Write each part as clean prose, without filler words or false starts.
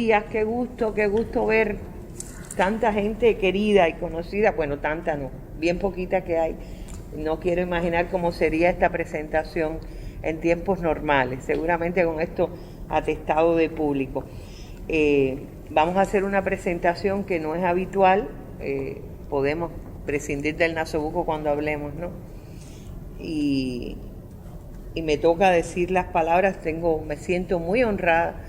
días, qué gusto ver tanta gente querida y conocida, bueno, tanta no, bien poquita que hay. No quiero imaginar cómo sería esta presentación en tiempos normales, seguramente con esto atestado de público. Vamos a hacer una presentación que no es habitual, podemos prescindir del nasobuco cuando hablemos, ¿no? Y me toca decir las palabras, me siento muy honrada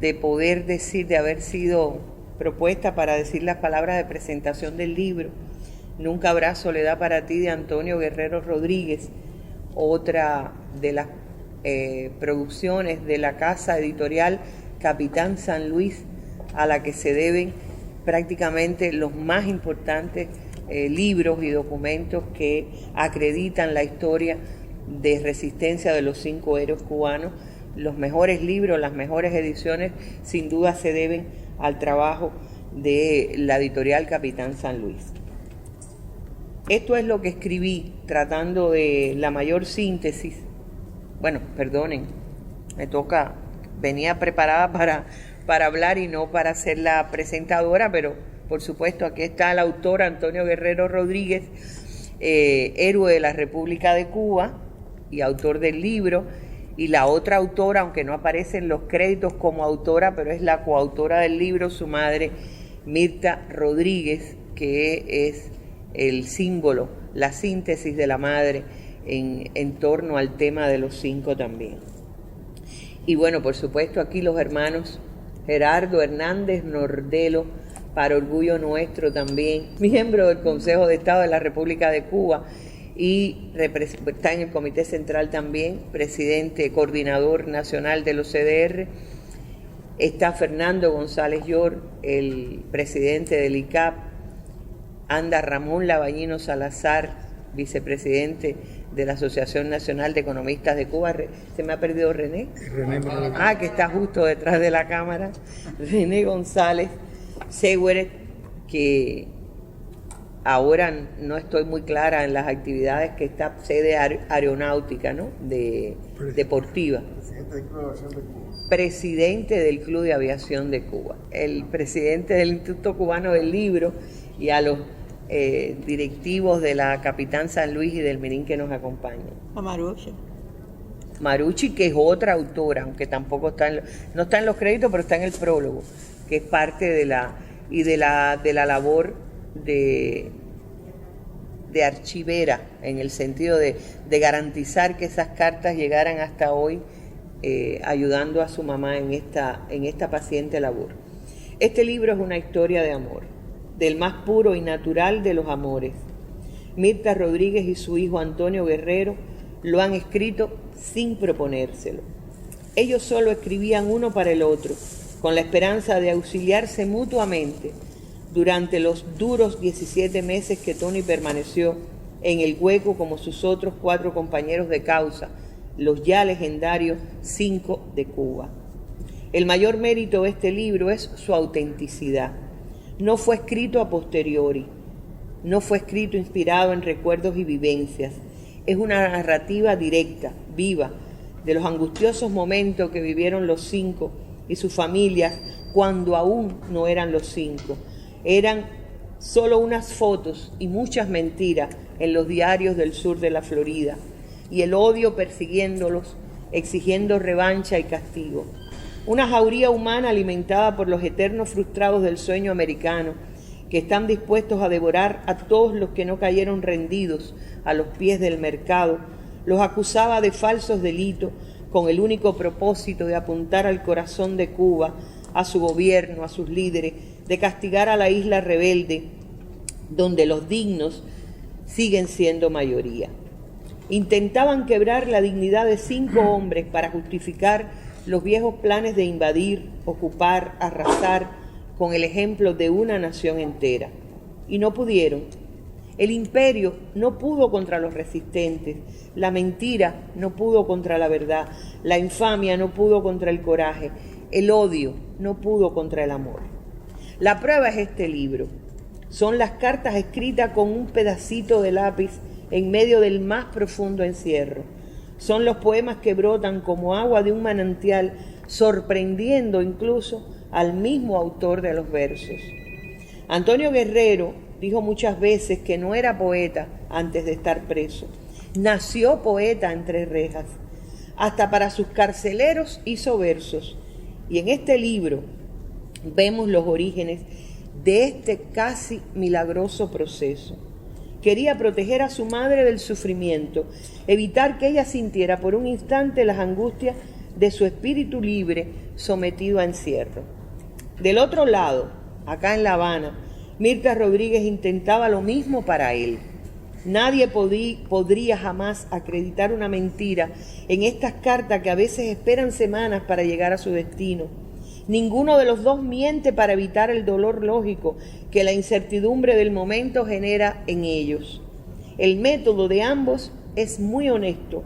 de poder decir, de haber sido propuesta para decir las palabras de presentación del libro Nunca habrá soledad para ti, de Antonio Guerrero Rodríguez, otra de las producciones de la casa editorial Capitán San Luis, a la que se deben prácticamente los más importantes libros y documentos que acreditan la historia de resistencia de los 5 héroes cubanos. Los mejores libros, las mejores ediciones, sin duda se deben al trabajo de la editorial Capitán San Luis. Esto es lo que escribí, tratando de la mayor síntesis. Bueno, perdonen, venía preparada para hablar y no para ser la presentadora, pero por supuesto aquí está el autor Antonio Guerrero Rodríguez, héroe de la República de Cuba y autor del libro, y la otra autora, aunque no aparece en los créditos como autora, pero es la coautora del libro, su madre, Mirta Rodríguez, que es el símbolo, la síntesis de la madre en torno al tema de los 5 también. Y bueno, por supuesto aquí los hermanos Gerardo Hernández Nordelo, para orgullo nuestro también, miembro del Consejo de Estado de la República de Cuba, y está en el Comité Central también, presidente, coordinador nacional de los CDR. Está Fernando González Llor, el presidente del ICAP. Anda Ramón Labañino Salazar, vicepresidente de la Asociación Nacional de Economistas de Cuba. Se me ha perdido René. Que está justo detrás de la cámara. René González Segueret, que ahora no estoy muy clara en las actividades, que está sede aeronáutica, ¿no? Deportiva. Presidente del Club de Aviación de Cuba. El presidente del Instituto Cubano del Libro, y a los directivos de la Capitán San Luis y del Mirín que nos acompañan. A Marucci, que es otra autora, aunque tampoco no está en los créditos, pero está en el prólogo, que es parte de la labor de archivera, en el sentido de garantizar que esas cartas llegaran hasta hoy, ayudando a su mamá en esta paciente labor. Este libro es una historia de amor, del más puro y natural de los amores. Mirta Rodríguez y su hijo Antonio Guerrero lo han escrito sin proponérselo. Ellos solo escribían uno para el otro, con la esperanza de auxiliarse mutuamente durante los duros 17 meses que Tony permaneció en el hueco como sus otros 4 compañeros de causa, los ya legendarios 5 de Cuba. El mayor mérito de este libro es su autenticidad. No fue escrito a posteriori, no fue escrito inspirado en recuerdos y vivencias. Es una narrativa directa, viva, de los angustiosos momentos que vivieron los 5 y sus familias cuando aún no eran los 5. Eran solo unas fotos y muchas mentiras en los diarios del sur de la Florida, y el odio persiguiéndolos, exigiendo revancha y castigo. Una jauría humana alimentada por los eternos frustrados del sueño americano, que están dispuestos a devorar a todos los que no cayeron rendidos a los pies del mercado, los acusaba de falsos delitos con el único propósito de apuntar al corazón de Cuba, a su gobierno, a sus líderes, de castigar a la isla rebelde, donde los dignos siguen siendo mayoría. Intentaban quebrar la dignidad de 5 hombres para justificar los viejos planes de invadir, ocupar, arrasar, con el ejemplo de una nación entera. Y no pudieron. El imperio no pudo contra los resistentes, la mentira no pudo contra la verdad, la infamia no pudo contra el coraje, el odio no pudo contra el amor. La prueba es este libro. Son las cartas escritas con un pedacito de lápiz en medio del más profundo encierro. Son los poemas que brotan como agua de un manantial, sorprendiendo incluso al mismo autor de los versos. Antonio Guerrero dijo muchas veces que no era poeta antes de estar preso. Nació poeta entre rejas. Hasta para sus carceleros hizo versos. Y en este libro vemos los orígenes de este casi milagroso proceso. Quería proteger a su madre del sufrimiento, evitar que ella sintiera por un instante las angustias de su espíritu libre sometido a encierro. Del otro lado, acá en La Habana, Mirta Rodríguez intentaba lo mismo para él. Nadie podría jamás acreditar una mentira en estas cartas que a veces esperan semanas para llegar a su destino. Ninguno de los dos miente para evitar el dolor lógico que la incertidumbre del momento genera en ellos. El método de ambos es muy honesto.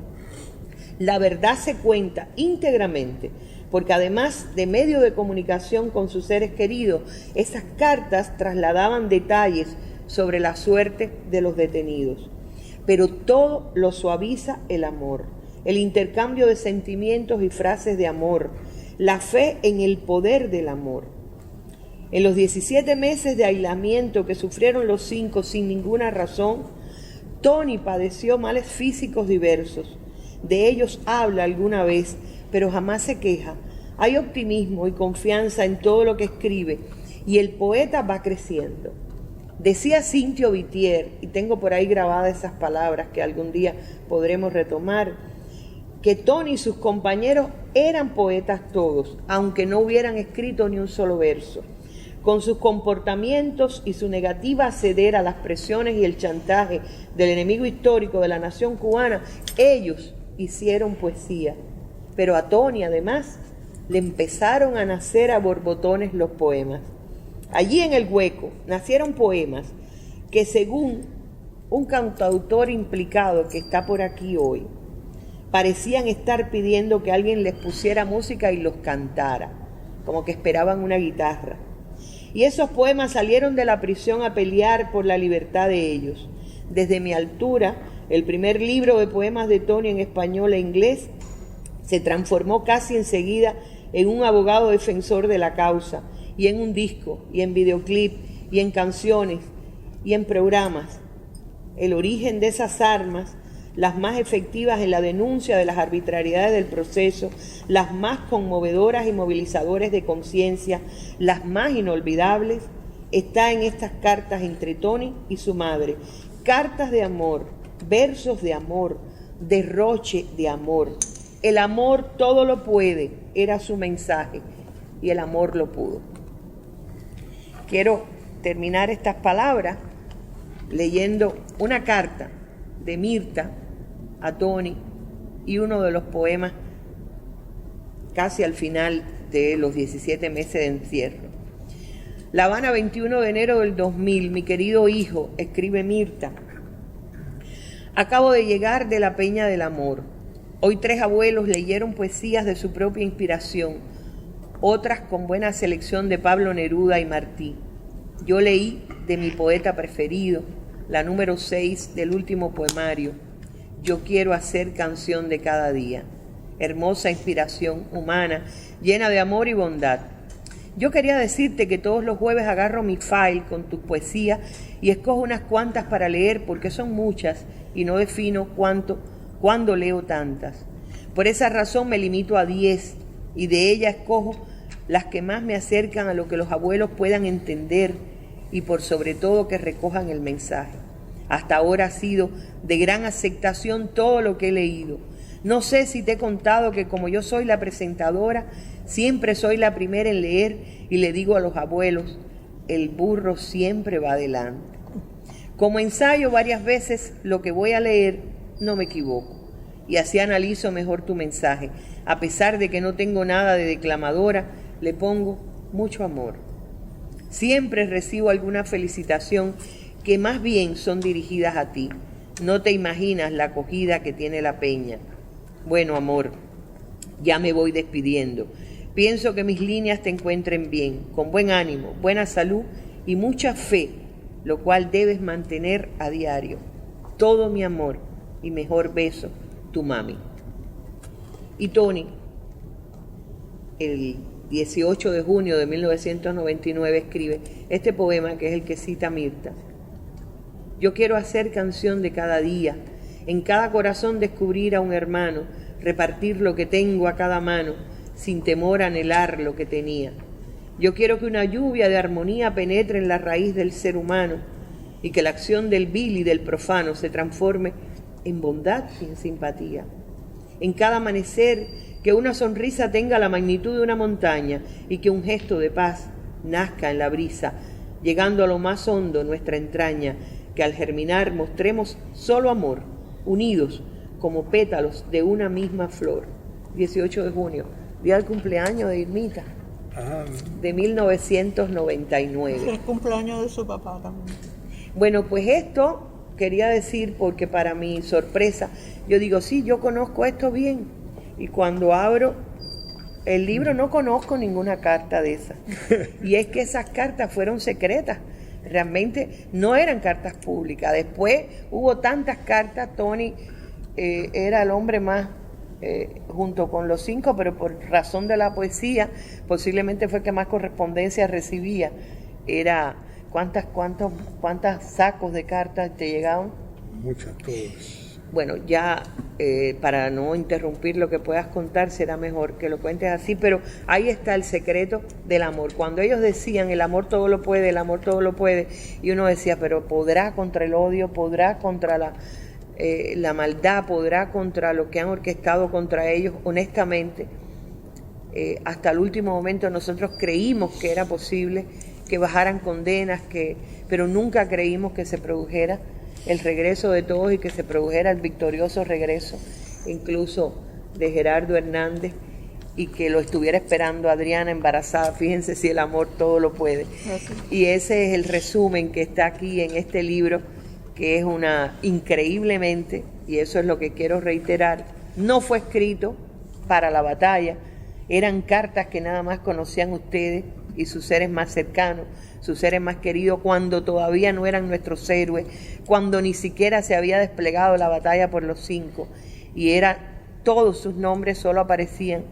La verdad se cuenta íntegramente, porque además de medio de comunicación con sus seres queridos, esas cartas trasladaban detalles sobre la suerte de los detenidos. Pero todo lo suaviza el amor, el intercambio de sentimientos y frases de amor, la fe en el poder del amor. En los 17 meses de aislamiento que sufrieron los 5 sin ninguna razón, Tony padeció males físicos diversos. De ellos habla alguna vez, pero jamás se queja. Hay optimismo y confianza en todo lo que escribe, y el poeta va creciendo. Decía Cintio Vitier, y tengo por ahí grabadas esas palabras que algún día podremos retomar, que Tony y sus compañeros eran poetas todos, aunque no hubieran escrito ni un solo verso. Con sus comportamientos y su negativa a ceder a las presiones y el chantaje del enemigo histórico de la nación cubana, ellos hicieron poesía. Pero a Tony, además, le empezaron a nacer a borbotones los poemas. Allí en el hueco nacieron poemas que, según un cantautor implicado que está por aquí hoy, parecían estar pidiendo que alguien les pusiera música y los cantara, como que esperaban una guitarra. Y esos poemas salieron de la prisión a pelear por la libertad de ellos. Desde mi altura, el primer libro de poemas de Tony en español e inglés se transformó casi enseguida en un abogado defensor de la causa, y en un disco, y en videoclip, y en canciones, y en programas. El origen de esas armas, las más efectivas en la denuncia de las arbitrariedades del proceso, las más conmovedoras y movilizadoras de conciencia, las más inolvidables, está en estas cartas entre Tony y su madre. Cartas de amor, versos de amor, derroche de amor. El amor todo lo puede, era su mensaje, y el amor lo pudo. Quiero terminar estas palabras leyendo una carta de Mirta a Tony y uno de los poemas casi al final de los 17 meses de encierro. La Habana, 21 de enero del 2000, mi querido hijo, escribe Mirta. Acabo de llegar de la Peña del Amor. Hoy 3 abuelos leyeron poesías de su propia inspiración, otras con buena selección de Pablo Neruda y Martí. Yo leí de mi poeta preferido, la número 6 del último poemario, Yo quiero hacer canción de cada día. Hermosa inspiración humana, llena de amor y bondad. Yo quería decirte que todos los jueves agarro mi file con tus poesías y escojo unas cuantas para leer porque son muchas y no defino cuándo leo tantas. Por esa razón me limito a 10 y de ellas escojo las que más me acercan a lo que los abuelos puedan entender y por sobre todo que recojan el mensaje. Hasta ahora ha sido de gran aceptación todo lo que he leído. No sé si te he contado que como yo soy la presentadora, siempre soy la primera en leer y le digo a los abuelos, el burro siempre va adelante. Como ensayo varias veces lo que voy a leer, no me equivoco. Y así analizo mejor tu mensaje. A pesar de que no tengo nada de declamadora, le pongo mucho amor. Siempre recibo alguna felicitación que más bien son dirigidas a ti. No te imaginas la acogida que tiene la peña. Bueno, amor, ya me voy despidiendo. Pienso que mis líneas te encuentren bien, con buen ánimo, buena salud y mucha fe, lo cual debes mantener a diario. Todo mi amor y mejor beso, tu mami. Y Tony, el 18 de junio de 1999, escribe este poema que es el que cita Mirta. Yo quiero hacer canción de cada día, en cada corazón descubrir a un hermano, repartir lo que tengo a cada mano, sin temor a anhelar lo que tenía. Yo quiero que una lluvia de armonía penetre en la raíz del ser humano y que la acción del vil y del profano se transforme en bondad y en simpatía. En cada amanecer, que una sonrisa tenga la magnitud de una montaña y que un gesto de paz nazca en la brisa, llegando a lo más hondo nuestra entraña, que al germinar mostremos solo amor, unidos como pétalos de una misma flor. 18 de junio, día del cumpleaños de Irmita, de 1999. Es el cumpleaños de su papá también. Bueno, pues esto quería decir porque para mi sorpresa, yo digo, sí, yo conozco esto bien. Y cuando abro el libro no conozco ninguna carta de esas. Y es que esas cartas fueron secretas. Realmente no eran cartas públicas. Después hubo tantas cartas. Tony era el hombre más, junto con los 5, pero por razón de la poesía, posiblemente fue el que más correspondencia recibía. Era, ¿cuántas sacos de cartas te llegaban? Muchas, todas. Bueno, ya para no interrumpir lo que puedas contar, será mejor que lo cuentes así, pero ahí está el secreto del amor. Cuando ellos decían, el amor todo lo puede, el amor todo lo puede, y uno decía, pero ¿podrá contra el odio? ¿Podrá contra la maldad? ¿Podrá contra lo que han orquestado contra ellos? Honestamente, hasta el último momento nosotros creímos que era posible que bajaran condenas, pero nunca creímos que se produjera el regreso de todos y que se produjera el victorioso regreso, incluso de Gerardo Hernández, y que lo estuviera esperando Adriana embarazada. Fíjense si el amor todo lo puede. Gracias. Y ese es el resumen que está aquí en este libro, que es increíblemente, y eso es lo que quiero reiterar, no fue escrito para la batalla, eran cartas que nada más conocían ustedes y sus seres más cercanos, sus seres más queridos, cuando todavía no eran nuestros héroes, cuando ni siquiera se había desplegado la batalla por los 5, y todos sus nombres solo aparecían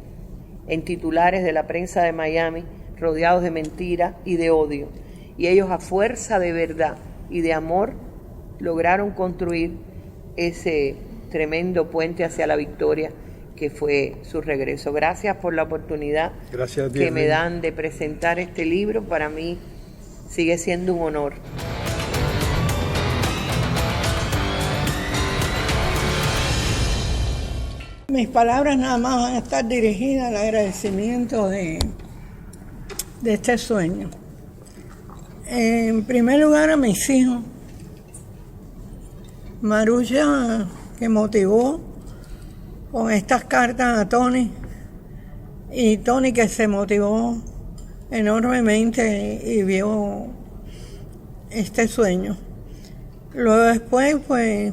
en titulares de la prensa de Miami, rodeados de mentira y de odio. Y ellos, a fuerza de verdad y de amor, lograron construir ese tremendo puente hacia la victoria que fue su regreso. Gracias por la oportunidad que me dan de presentar este libro. Para mí sigue siendo un honor. Mis palabras nada más van a estar dirigidas al agradecimiento de este sueño. En primer lugar, a mis hijos. Marulla, que motivó con estas cartas a Tony, y Tony, que se motivó enormemente y vio este sueño. Luego después, pues,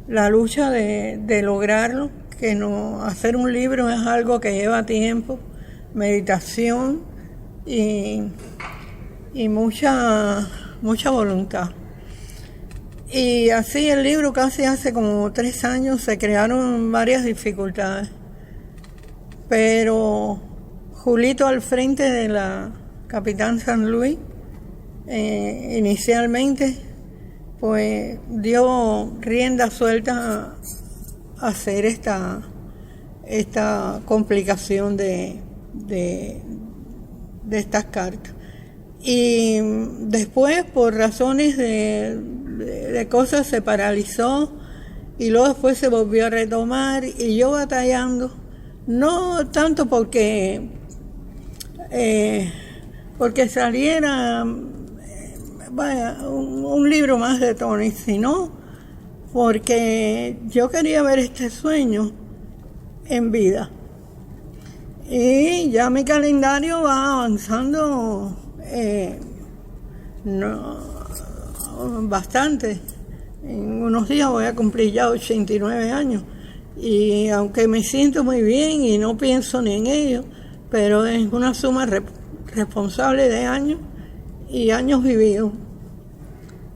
la lucha de lograrlo, que no, hacer un libro es algo que lleva tiempo, meditación y mucha voluntad. Y así el libro casi hace como 3 años se crearon varias dificultades. Pero Julito, al frente de la Capitán San Luis, inicialmente, pues dio rienda suelta a hacer esta complicación de estas cartas. Y después, por razones de cosas, se paralizó y luego después se volvió a retomar, y yo batallando, no tanto porque saliera un libro más de Tony, sino porque yo quería ver este sueño en vida. Y ya mi calendario va avanzando bastante. En unos días voy a cumplir ya 89 años. Y aunque me siento muy bien y no pienso ni en ello, pero es una suma responsable de años y años vividos.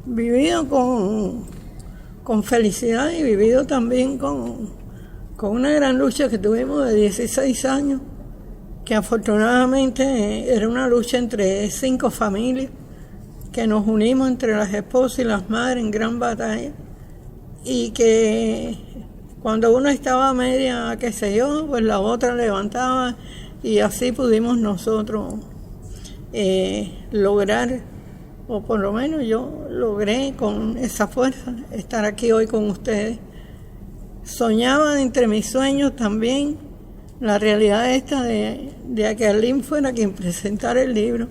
Vivido con felicidad y vivido también con una gran lucha que tuvimos de 16 años que afortunadamente era una lucha entre 5 familias, que nos unimos entre las esposas y las madres en gran batalla, y que cuando uno estaba media, qué sé yo, pues la otra levantaba, y así pudimos nosotros lograr, o por lo menos yo logré con esa fuerza estar aquí hoy con ustedes. Soñaba entre mis sueños también la realidad esta de que Arlene fuera quien presentara el libro,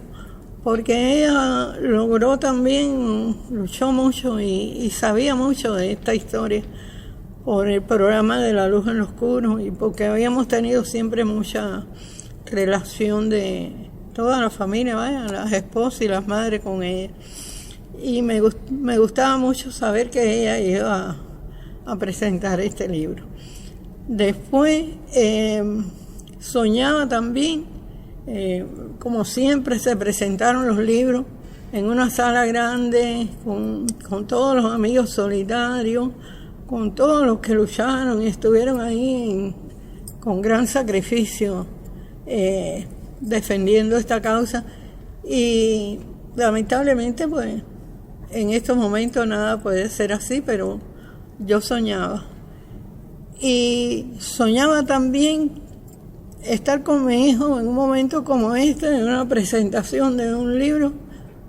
porque ella logró también, luchó mucho y sabía mucho de esta historia por el programa de La Luz en lo Oscuro, y porque habíamos tenido siempre mucha relación de toda la familia, vaya, las esposas y las madres con ella. Y me gustaba mucho saber que ella iba a presentar este libro. Después soñaba también, como siempre se presentaron los libros en una sala grande con todos los amigos solidarios, con todos los que lucharon y estuvieron ahí con gran sacrificio defendiendo esta causa, y lamentablemente pues en estos momentos nada puede ser así, pero yo soñaba. Y soñaba también estar con mi hijo en un momento como este, en una presentación de un libro,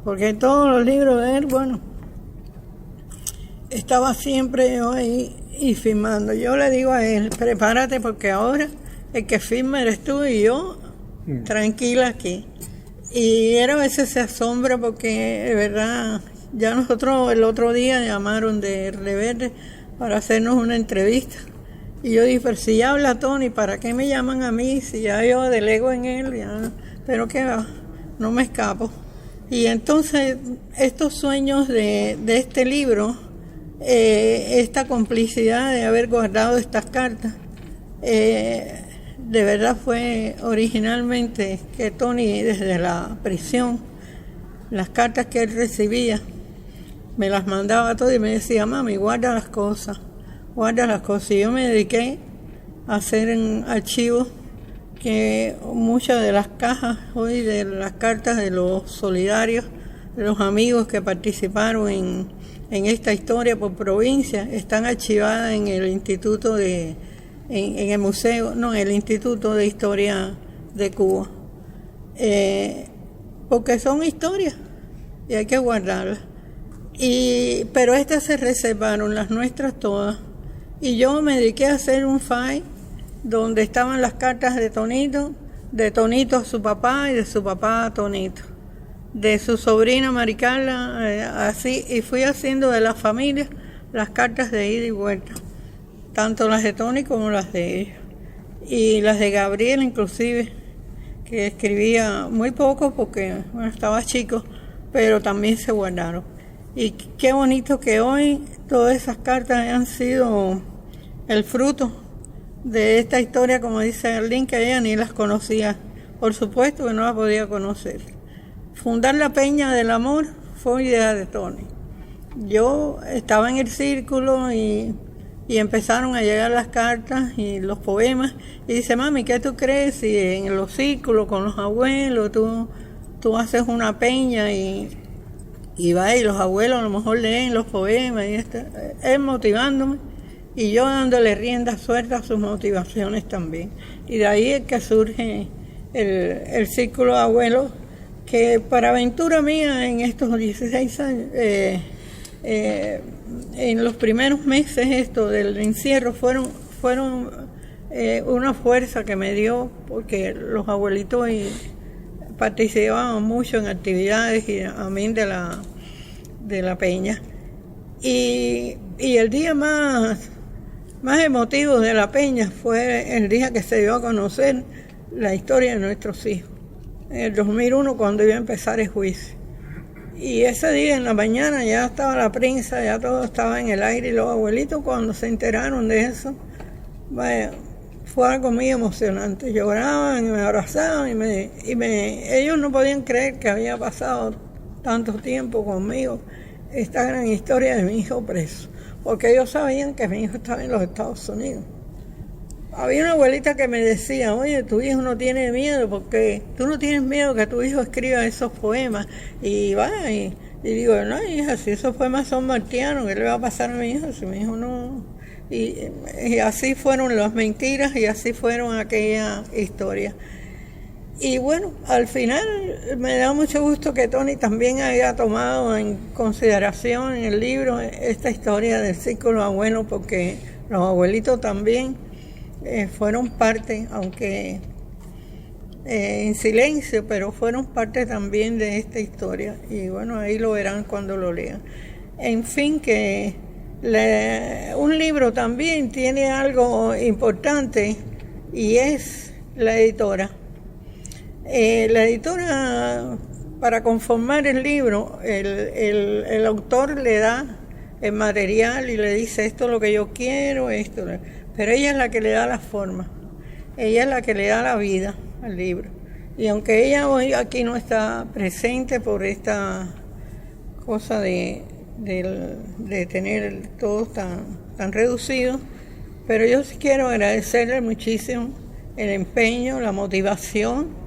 porque todos los libros de él, bueno, estaba siempre yo ahí y firmando. Yo le digo a él, prepárate porque ahora el que firma eres tú y yo tranquila aquí. Y él a veces se asombra porque de verdad, ya nosotros el otro día llamaron de Reverde para hacernos una entrevista. Y yo dije, pero si ya habla Tony, ¿para qué me llaman a mí? Si ya yo delego en él, ya, pero que va, no me escapo. Y entonces estos sueños de este libro, esta complicidad de haber guardado estas cartas, de verdad fue originalmente que Tony desde la prisión, las cartas que él recibía, me las mandaba todas y me decía, mami, guarda las cosas. Y yo me dediqué a hacer en archivos que muchas de las cajas hoy de las cartas de los solidarios, de los amigos que participaron en esta historia por provincia, están archivadas en el Instituto en el Museo, no, en el Instituto de Historia de Cuba. Porque son historias y hay que guardarlas. Pero estas se reservaron, las nuestras todas. Y yo me dediqué a hacer un file donde estaban las cartas de Tonito a su papá y de su papá a Tonito, de su sobrina Maricarla, así, y fui haciendo de las familias las cartas de ida y vuelta, tanto las de Tony como las de ellos, y las de Gabriel inclusive, que escribía muy poco porque bueno, estaba chico, pero también se guardaron. Y qué bonito que hoy todas esas cartas han sido el fruto de esta historia, como dice Arlene, que ella ni las conocía, por supuesto que no la podía conocer. Fundar la Peña del Amor fue idea de Tony. Yo estaba en el círculo y empezaron a llegar las cartas y los poemas, y dice, mami, ¿qué tú crees si en los círculos con los abuelos tú haces una peña y va, y los abuelos a lo mejor leen los poemas, y él motivándome y yo dándole rienda suelta a sus motivaciones también. Y de ahí es que surge el círculo de abuelos, que para aventura mía en estos 16 años, en los primeros meses del encierro fueron una fuerza que me dio, porque los abuelitos participaban mucho en actividades y amén de la peña. Y el día más emotivo de la peña fue el día que se dio a conocer la historia de nuestros hijos, en el 2001, cuando iba a empezar el juicio. Y ese día en la mañana ya estaba la prensa, ya todo estaba en el aire, y los abuelitos cuando se enteraron de eso, vaya, fue algo muy emocionante. Lloraban y me abrazaban ellos no podían creer que había pasado tanto tiempo conmigo esta gran historia de mi hijo preso, porque ellos sabían que mi hijo estaba en los Estados Unidos. Había una abuelita que me decía, oye, tu hijo no tiene miedo, porque tú no tienes miedo que tu hijo escriba esos poemas. Y va, y digo, no, hija, si esos poemas son martianos, ¿qué le va a pasar a mi hijo? Si mi hijo no... Y así fueron las mentiras y así fueron aquella historia. Y bueno, al final me da mucho gusto que Tony también haya tomado en consideración en el libro esta historia del círculo abuelo, porque los abuelitos también fueron parte, aunque en silencio, pero fueron parte también de esta historia. Y bueno, ahí lo verán cuando lo lean. En fin, que un libro también tiene algo importante y es la editora. La editora, para conformar el libro, el autor le da el material y le dice esto es lo que yo quiero, esto, pero ella es la que le da la forma, ella es la que le da la vida al libro. Y aunque ella hoy aquí no está presente por esta cosa de tener todo tan reducido, pero yo sí quiero agradecerle muchísimo el empeño, la motivación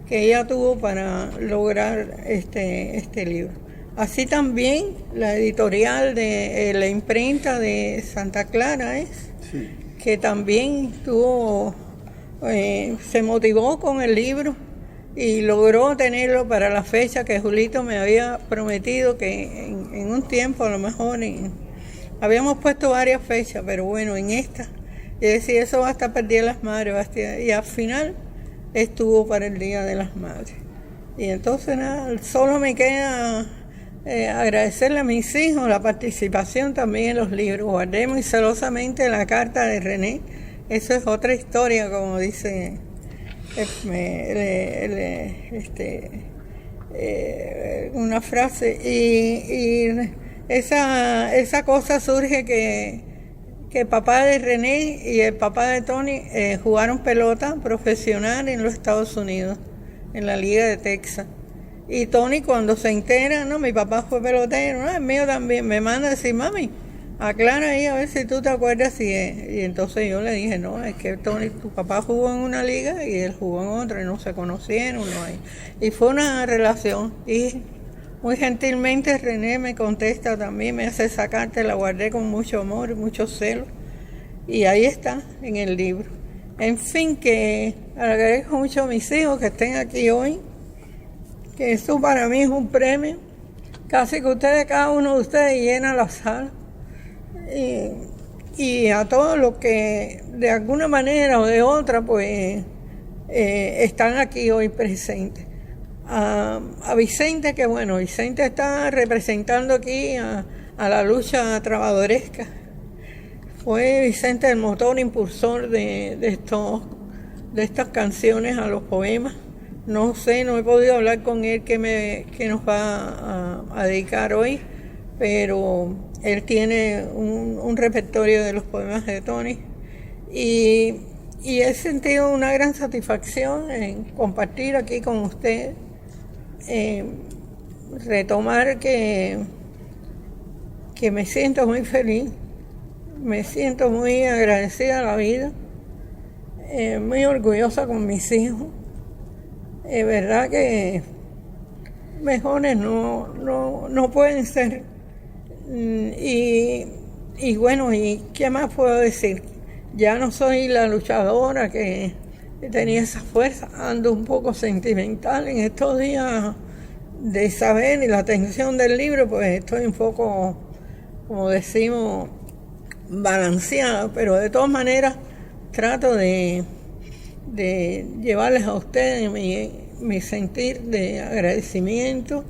que ella tuvo para lograr este libro. Así también la editorial de la imprenta de Santa Clara sí, que también se motivó con el libro y logró tenerlo para la fecha que Julito me había prometido, que en un tiempo a lo mejor habíamos puesto varias fechas, pero bueno, en esta, y decía, eso va a estar para el Día de las Madres, y al final estuvo para el Día de las Madres. Y entonces nada, solo me queda agradecerle a mis hijos la participación también en los libros. Guardé muy celosamente la carta de René, eso es otra historia, como dice una frase, y esa cosa surge que el papá de René y el papá de Tony jugaron pelota profesional en los Estados Unidos, en la Liga de Texas. Y Tony, cuando se entera, no, mi papá fue pelotero, no, el mío también, me manda a decir, mami, aclara ahí a ver si tú te acuerdas si es. Y entonces yo le dije, no, es que Tony, tu papá jugó en una liga y él jugó en otra y no se conocieron. No hay. Y fue una relación. Y muy gentilmente René me contesta también, me hace esa carta, la guardé con mucho amor, mucho celo. Y ahí está, en el libro. En fin, que agradezco mucho a mis hijos que estén aquí hoy, que esto para mí es un premio. Casi que cada uno de ustedes llena la sala. Y a todos los que de alguna manera o de otra pues están aquí hoy presentes. A Vicente, que bueno, Vicente está representando aquí a la lucha trabadoresca. Fue Vicente el motor impulsor de estas canciones a los poemas. No sé, no he podido hablar con él que nos va a dedicar hoy, pero él tiene un repertorio de los poemas de Tony y he sentido una gran satisfacción en compartir aquí con usted, retomar que me siento muy feliz, me siento muy agradecida a la vida, muy orgullosa con mis hijos. Es verdad que mejores no pueden ser. Y bueno, ¿y qué más puedo decir? Ya no soy la luchadora que tenía esa fuerza, ando un poco sentimental en estos días de saber y la atención del libro, pues estoy un poco, como decimos, balanceada, pero de todas maneras trato de llevarles a ustedes mi sentir de agradecimiento,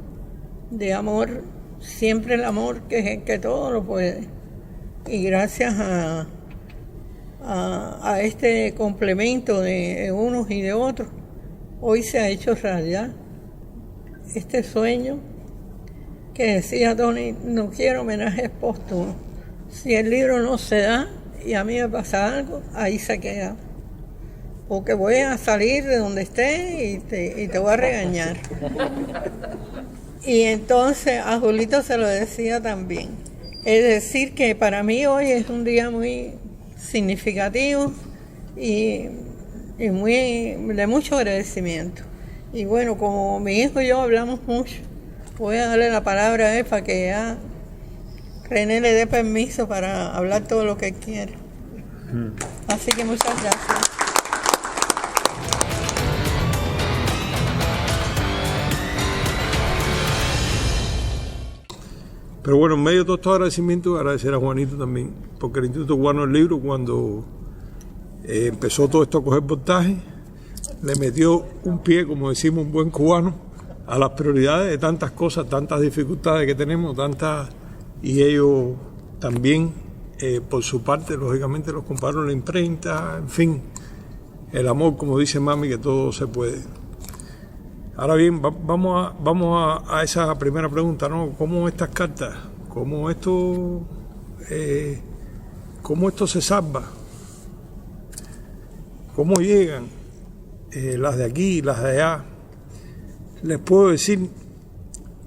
de amor, siempre el amor que es el que todo lo puede. Y gracias a este complemento de unos y de otros, hoy se ha hecho realidad este sueño que decía Tony, no quiero homenajes póstumos. Si el libro no se da y a mí me pasa algo, ahí se queda. Porque voy a salir de donde esté y te voy a regañar. Y entonces a Julito se lo decía también. Es decir, que para mí hoy es un día muy significativo y de mucho agradecimiento. Y bueno, como mi hijo y yo hablamos mucho, voy a darle la palabra a él para que ya René le dé permiso para hablar todo lo que quiera. Así que muchas gracias. Pero bueno, en medio de todos estos agradecimientos, agradecer a Juanito también, porque el Instituto Cubano del Libro, cuando empezó todo esto a coger voltaje, le metió un pie, como decimos un buen cubano, a las prioridades de tantas cosas, tantas dificultades que tenemos, y ellos también, por su parte, lógicamente los compraron la imprenta, en fin, el amor, como dice mami, que todo se puede. Ahora bien, vamos a esa primera pregunta, ¿no? ¿Cómo estas cartas, cómo esto se salva? ¿Cómo llegan las de aquí, las de allá? Les puedo decir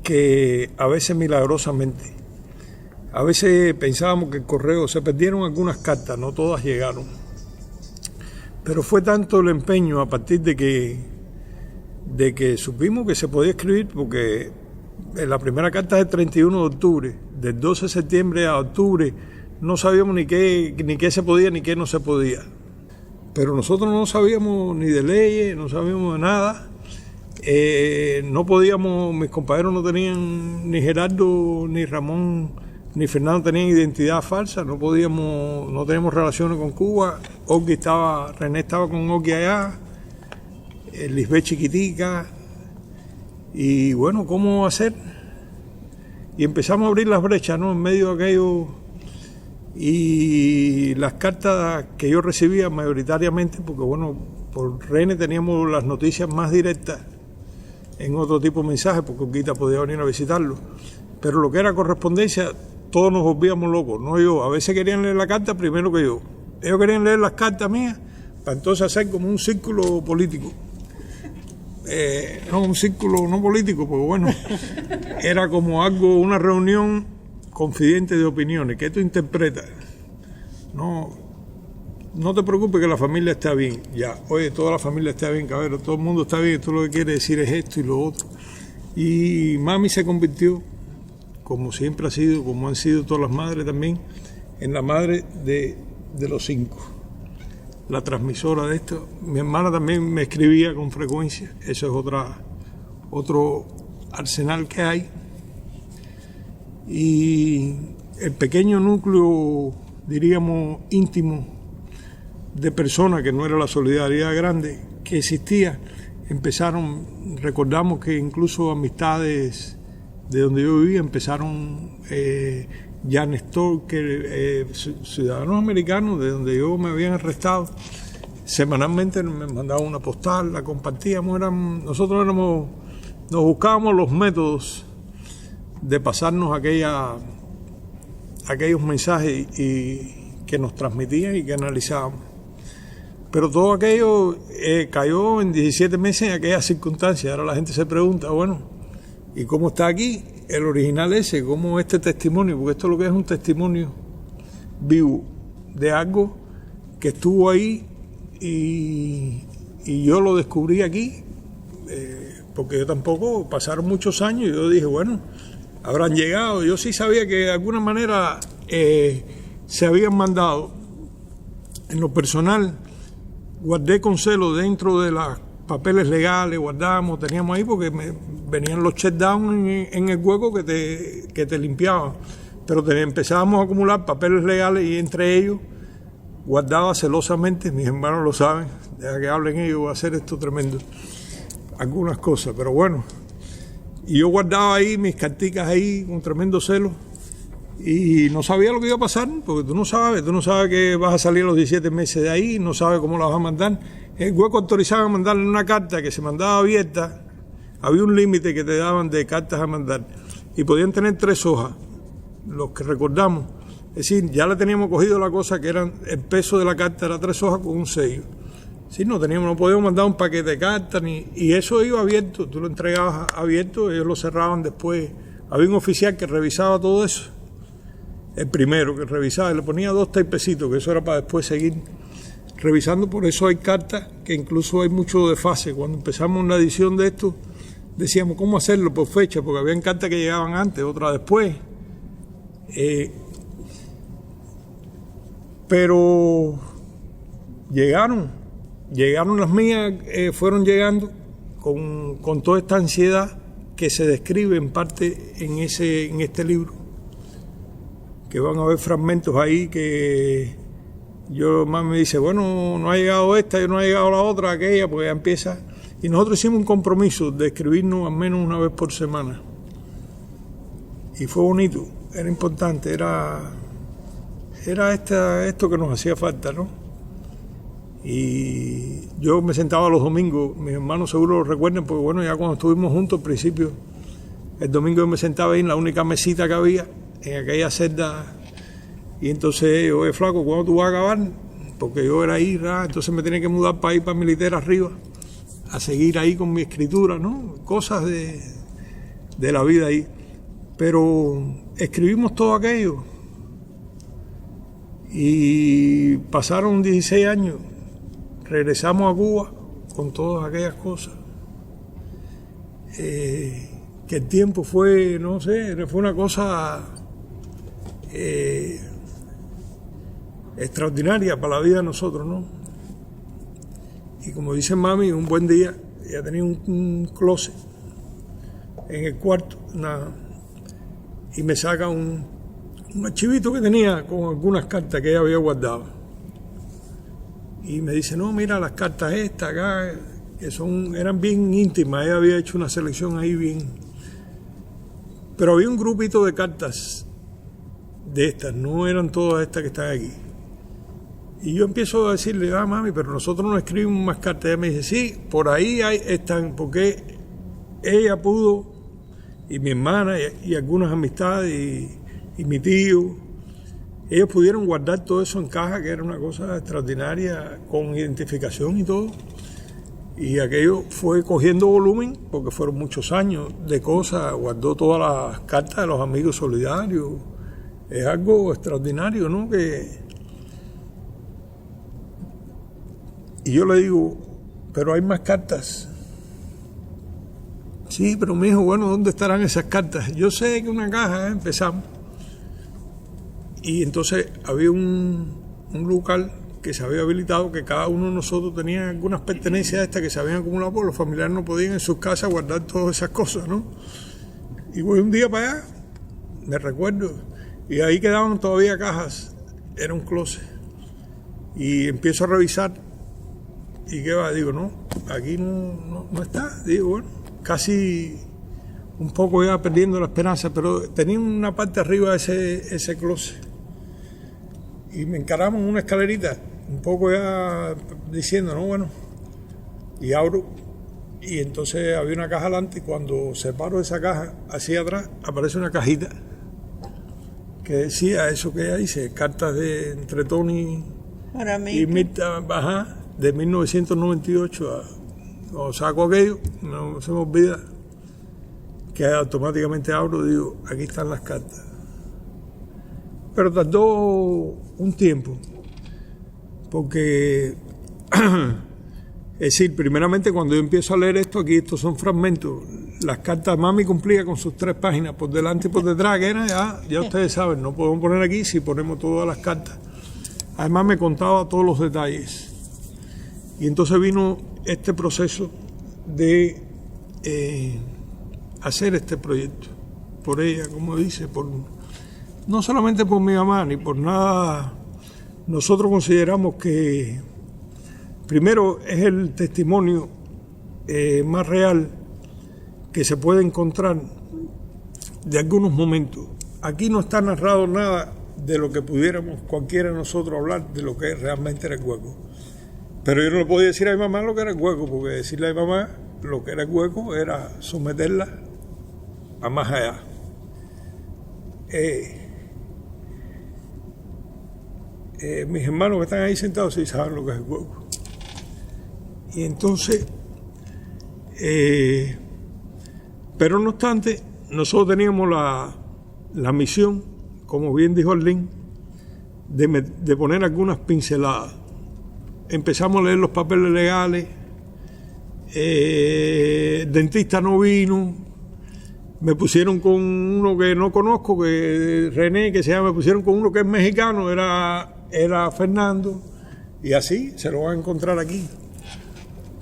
que a veces milagrosamente, a veces pensábamos que el correo, se perdieron algunas cartas, no todas llegaron. Pero fue tanto el empeño a partir de que supimos que se podía escribir, porque en la primera carta es el 31 de octubre, del 12 de septiembre a octubre, no sabíamos ni qué se podía ni qué no se podía. Pero nosotros no sabíamos ni de leyes, no sabíamos de nada. No podíamos, mis compañeros no tenían, ni Gerardo, ni Ramón, ni Fernando tenían identidad falsa, no teníamos relaciones con Cuba. René estaba con Oki allá, Lisbeth chiquitica, y bueno, ¿cómo hacer? Y empezamos a abrir las brechas, ¿no? En medio de aquello, y las cartas que yo recibía mayoritariamente, porque bueno, por René teníamos las noticias más directas en otro tipo de mensajes, porque Oquita podía venir a visitarlo, pero lo que era correspondencia, todos nos volvíamos locos, no yo, a veces querían leer la carta primero que yo, ellos querían leer las cartas mías, para entonces hacer como un círculo político. No, un círculo no político, porque bueno, era como una reunión confidente de opiniones, que tú interpretas. No te preocupes que la familia está bien, ya, oye, toda la familia está bien, cabrón, todo el mundo está bien, tú lo que quieres decir es esto y lo otro. Y mami se convirtió, como siempre ha sido, como han sido todas las madres también, en la madre de los 5. La transmisora de esto. Mi hermana también me escribía con frecuencia, eso es otro arsenal que hay. Y el pequeño núcleo, diríamos, íntimo de personas, que no era la solidaridad grande que existía, recordamos que incluso amistades de donde yo vivía empezaron ya Néstor, que ciudadanos americanos de donde yo me habían arrestado, semanalmente me mandaban una postal, la compartíamos, nosotros nos buscábamos los métodos de pasarnos aquellos mensajes y que nos transmitían y que analizábamos. Pero todo aquello cayó en 17 meses en aquellas circunstancias. Ahora la gente se pregunta, bueno, ¿y cómo está aquí el original ese? ¿Cómo este testimonio? Porque esto lo que es un testimonio vivo de algo que estuvo ahí y yo lo descubrí aquí, porque yo tampoco, pasaron muchos años y yo dije, bueno, habrán llegado. Yo sí sabía que de alguna manera se habían mandado. En lo personal, guardé con celo dentro de los papeles legales, teníamos ahí porque venían los check down en el hueco que te limpiaban, pero empezábamos a acumular papeles legales y entre ellos guardaba celosamente, mis hermanos lo saben, deja que hablen ellos, voy a hacer esto tremendo, algunas cosas, pero bueno, y yo guardaba ahí mis carticas ahí con tremendo celo y no sabía lo que iba a pasar, porque tú no sabes que vas a salir a los 17 meses de ahí, no sabes cómo la vas a mandar. El hueco autorizaba a mandarle una carta que se mandaba abierta, había un límite que te daban de cartas a mandar y podían tener 3 hojas, los que recordamos, es decir, ya le teníamos cogido la cosa que eran, el peso de la carta era 3 hojas con un sello. Sí, no podíamos mandar un paquete de cartas y eso iba abierto, tú lo entregabas abierto, ellos lo cerraban después, había un oficial que revisaba todo eso. El primero que revisaba, le ponía 2 tapecitos, que eso era para después seguir revisando, por eso hay cartas que incluso hay mucho desfase. Cuando empezamos una edición de esto, decíamos cómo hacerlo por fecha, porque habían cartas que llegaban antes, otras después. Pero llegaron las mías, fueron llegando con toda esta ansiedad que se describe en parte en este libro, que van a haber fragmentos ahí que yo más me dice, bueno, no ha llegado esta, no ha llegado la otra, aquella, porque ya empieza. Y nosotros hicimos un compromiso de escribirnos al menos una vez por semana. Y fue bonito, era importante, era esto que nos hacía falta, ¿no? Y yo me sentaba los domingos, mis hermanos seguro lo recuerdan, porque bueno, ya cuando estuvimos juntos al principio, el domingo yo me sentaba ahí en la única mesita que había, en aquella celda, y entonces, oye, flaco, ¿cuándo tú vas a acabar? Porque yo era ahí, entonces me tenía que mudar para ir para Militera arriba, a seguir ahí con mi escritura, ¿no? Cosas de la vida ahí. Pero escribimos todo aquello. Y pasaron 16 años, regresamos a Cuba con todas aquellas cosas. Que el tiempo fue, no sé, fue una cosa extraordinaria para la vida de nosotros, ¿no? Y como dice mami, un buen día, ella tenía un closet en el cuarto, y me saca un archivito que tenía con algunas cartas que ella había guardado. Y me dice, no, mira las cartas estas acá, que eran bien íntimas, ella había hecho una selección ahí bien. Pero había un grupito de cartas de estas, no eran todas estas que están aquí. Y yo empiezo a decirle, mami, pero nosotros no escribimos más cartas. Ella me dice, sí, por ahí están, porque ella pudo, y mi hermana, y algunas amistades, y mi tío, ellos pudieron guardar todo eso en caja, que era una cosa extraordinaria, con identificación y todo. Y aquello fue cogiendo volumen, porque fueron muchos años de cosas, guardó todas las cartas de los amigos solidarios. Es algo extraordinario, ¿no? Y yo le digo, pero hay más cartas. Sí, pero me dijo, bueno, ¿dónde estarán esas cartas? Yo sé que una caja, empezamos. Y entonces había un local que se había habilitado, que cada uno de nosotros tenía algunas pertenencias estas que se habían acumulado, porque los familiares no podían en sus casas guardar todas esas cosas, ¿no? Y voy un día para allá, me recuerdo, y ahí quedaban todavía cajas, era un closet. Y empiezo a revisar, y qué va, digo, no, aquí no está, digo, bueno, casi un poco ya perdiendo la esperanza, pero tenía una parte arriba de ese closet. Y me encaramos en una escalerita, un poco ya diciendo, no, bueno, y abro, y entonces había una caja adelante, y cuando separo esa caja hacia atrás, aparece una cajita que decía eso que ella dice, cartas de entre Tony y Mirta Bajá, de 1998. Cuando saco aquello, no se me olvida que automáticamente abro y digo, aquí están las cartas. Pero tardó un tiempo, porque, es decir, primeramente cuando yo empiezo a leer esto, aquí estos son fragmentos. Las cartas, mami cumplía con sus 3 páginas, por delante y por detrás, que era, ya ustedes saben, no podemos poner aquí si ponemos todas las cartas. Además me contaba todos los detalles. Y entonces vino este proceso de hacer este proyecto, por ella, como dice, no solamente por mi mamá, ni por nada. Nosotros consideramos que primero es el testimonio más real que se puede encontrar de algunos momentos. Aquí no está narrado nada de lo que pudiéramos cualquiera de nosotros hablar de lo que realmente era el hueco. Pero yo no le podía decir a mi mamá lo que era el hueco, porque decirle a mi mamá lo que era el hueco era someterla a más allá. Mis hermanos que están ahí sentados sí saben lo que es el hueco. Y entonces, pero no obstante, nosotros teníamos la misión, como bien dijo Arlene, de poner algunas pinceladas. empezamos a leer los papeles legales, el dentista no vino, me pusieron con uno que no conozco, que René, que se llama, me pusieron con uno que es mexicano, era Fernando, y así se lo van a encontrar aquí.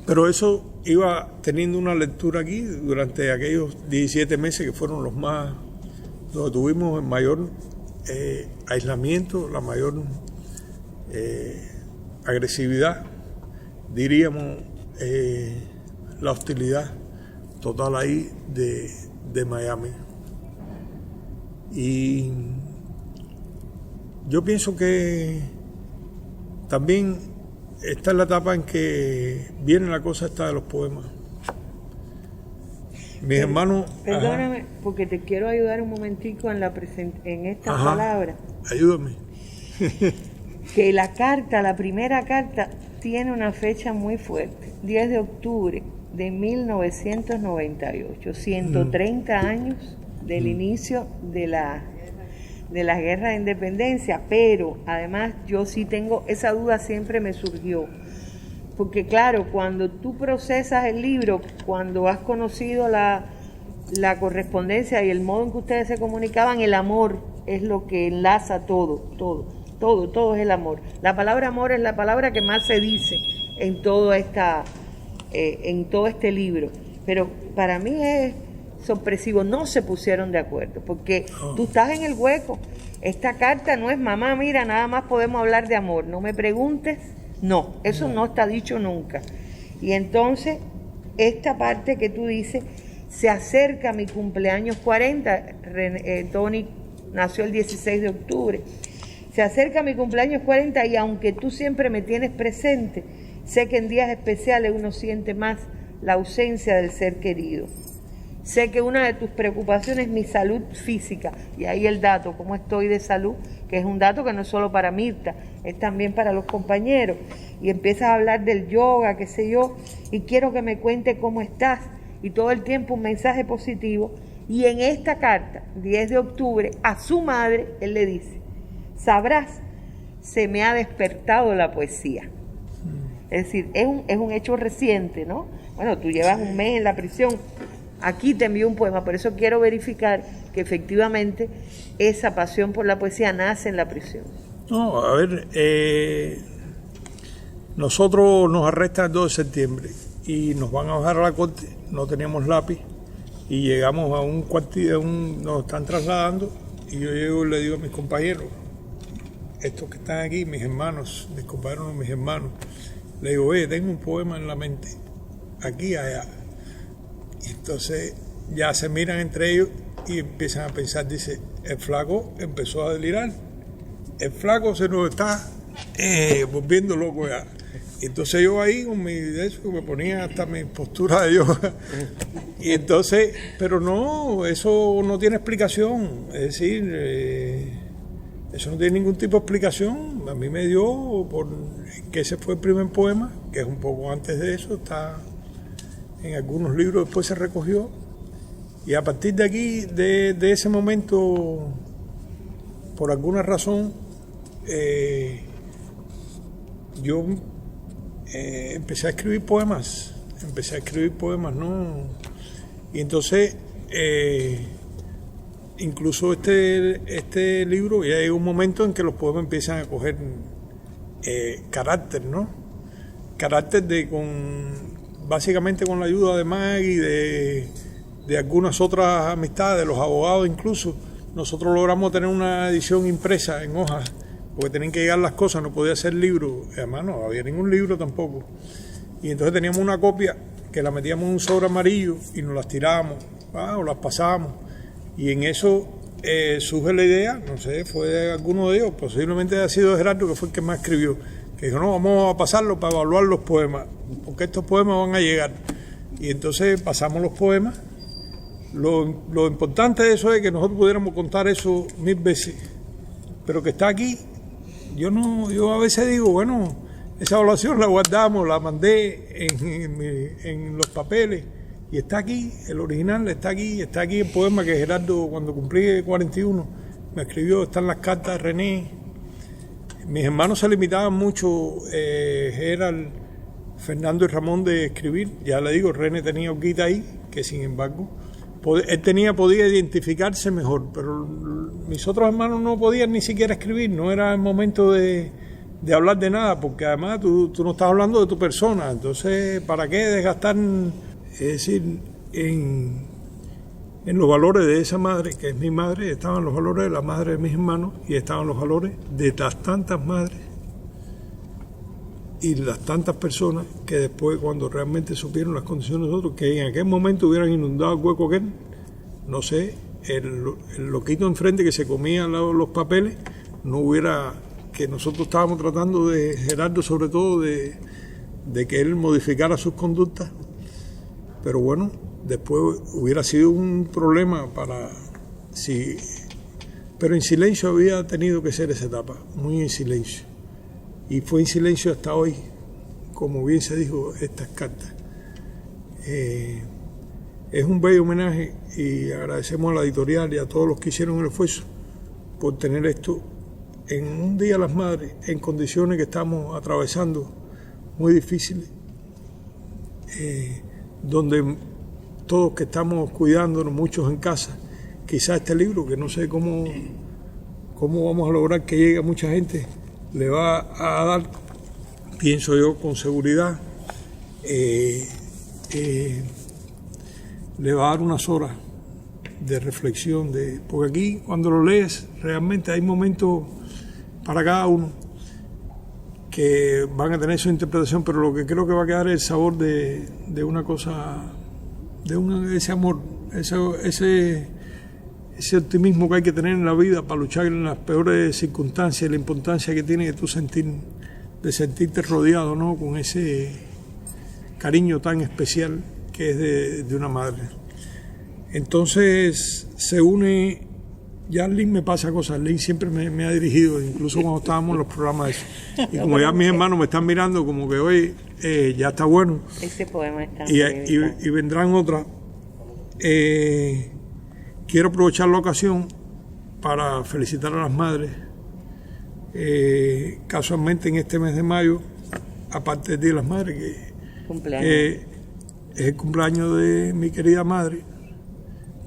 Pero eso iba teniendo una lectura aquí durante aquellos 17 meses que fueron los más, donde tuvimos el mayor aislamiento, la mayor agresividad, diríamos, la hostilidad total ahí de Miami. Y yo pienso que también esta es la etapa en que viene la cosa esta de los poemas. Mis hermanos... Perdóname, porque te quiero ayudar un momentico en esta palabra. Ayúdame. Que la primera carta, tiene una fecha muy fuerte, 10 de octubre de 1998, 130 años del inicio de la guerra de independencia, pero además yo sí tengo, esa duda siempre me surgió, porque claro, cuando tú procesas el libro, cuando has conocido la correspondencia y el modo en que ustedes se comunicaban, el amor es lo que enlaza todo es el amor. La palabra amor es la palabra que más se dice en todo este libro, pero para mí es sorpresivo, no se pusieron de acuerdo, porque tú estás en el hueco. Esta carta no es mamá, mira, nada más podemos hablar de amor, no me preguntes, no, eso no está dicho nunca. Y entonces, esta parte que tú dices, se acerca mi cumpleaños 40, Tony nació el 16 de octubre, se acerca mi cumpleaños 40 y aunque tú siempre me tienes presente, sé que en días especiales uno siente más la ausencia del ser querido. Sé que una de tus preocupaciones es mi salud física, y ahí el dato, cómo estoy de salud, que es un dato que no es solo para Mirta, es también para los compañeros. Y empiezas a hablar del yoga, qué sé yo, y quiero que me cuente cómo estás, y todo el tiempo un mensaje positivo. Y en esta carta, 10 de octubre, a su madre, él le dice, sabrás, se me ha despertado la poesía. Es decir, es un hecho reciente, ¿no? Bueno, tú llevas un mes en la prisión, aquí te envío un poema, por eso quiero verificar que efectivamente esa pasión por la poesía nace en la prisión. No, a ver, nosotros nos arrestan el 2 de septiembre y nos van a bajar a la corte, no teníamos lápiz, y llegamos a un cuartillo, nos están trasladando, y yo llego y le digo a mis compañeros, estos que están aquí, mis hermanos, mis compañeros, mis hermanos, le digo, tengo un poema en la mente, aquí y allá. Y entonces ya se miran entre ellos y empiezan a pensar, dice, el flaco empezó a delirar, el flaco se nos está volviendo loco ya. Y entonces yo ahí con mi eso me ponía hasta mi postura de yoga. Y entonces, pero no, eso no tiene explicación, es decir, eso no tiene ningún tipo de explicación. A mí me dio que ese fue el primer poema, que es un poco antes de eso, está en algunos libros, después se recogió. Y a partir de aquí, de ese momento, por alguna razón, yo empecé a escribir poemas, ¿no? Y entonces, incluso este libro, ya hay un momento en que los poemas empiezan a coger carácter, ¿no? Carácter básicamente con la ayuda de Maggie, de algunas otras amistades, de los abogados incluso. Nosotros logramos tener una edición impresa en hojas, porque tenían que llegar las cosas, no podía ser libro, además no había ningún libro tampoco. Y entonces teníamos una copia que la metíamos en un sobre amarillo y nos las tirábamos, o las pasábamos. Y en eso surge la idea, no sé, fue de alguno de ellos, posiblemente haya sido Gerardo, que fue el que más escribió, que dijo, no, vamos a pasarlo para evaluar los poemas, porque estos poemas van a llegar. Y entonces pasamos los poemas. Lo importante de eso es que nosotros pudiéramos contar eso 1000 veces, pero que está aquí. Yo a veces digo, bueno, esa evaluación la guardamos, la mandé en los papeles, y está aquí, el original está aquí el poema que Gerardo, cuando cumplí 41, me escribió, están las cartas de René, mis hermanos se limitaban mucho, Gerald, Fernando y Ramón, de escribir. Ya le digo, René tenía Olguita ahí, que sin embargo, él podía identificarse mejor, pero mis otros hermanos no podían ni siquiera escribir, no era el momento de hablar de nada, porque además tú no estás hablando de tu persona, entonces ¿para qué desgastar? Es decir, en los valores de esa madre, que es mi madre, estaban los valores de la madre de mis hermanos y estaban los valores de las tantas madres y las tantas personas que después, cuando realmente supieron las condiciones de nosotros, que en aquel momento hubieran inundado el hueco aquel, no sé, el loquito enfrente que se comía los papeles, no hubiera, que nosotros estábamos tratando de, Gerardo sobre todo, de que él modificara sus conductas, pero bueno, después hubiera sido un problema pero en silencio había tenido que ser esa etapa, muy en silencio. Y fue en silencio hasta hoy, como bien se dijo, estas cartas. Es un bello homenaje y agradecemos a la editorial y a todos los que hicieron el esfuerzo por tener esto en un Día de las Madres, en condiciones que estamos atravesando muy difíciles, donde todos que estamos cuidándonos, muchos en casa, quizás este libro, que no sé cómo vamos a lograr que llegue a mucha gente, le va a dar, pienso yo, con seguridad, le va a dar unas horas de reflexión, porque aquí cuando lo lees realmente hay momentos para cada uno que van a tener su interpretación, pero lo que creo que va a quedar es el sabor de una cosa, ese amor, ese optimismo que hay que tener en la vida para luchar en las peores circunstancias, la importancia que tiene tú sentirte rodeado, ¿no?, con ese cariño tan especial que es de una madre. Entonces se une, ya Lynn me pasa cosas, Lynn siempre me ha dirigido, incluso cuando estábamos en los programas de eso. Y como ya mis hermanos me están mirando como que hoy ya está bueno. Ese poema está y vendrán otras. Quiero aprovechar la ocasión para felicitar a las madres. Casualmente en este mes de mayo, aparte del Día de las Madres, que es el cumpleaños de mi querida madre,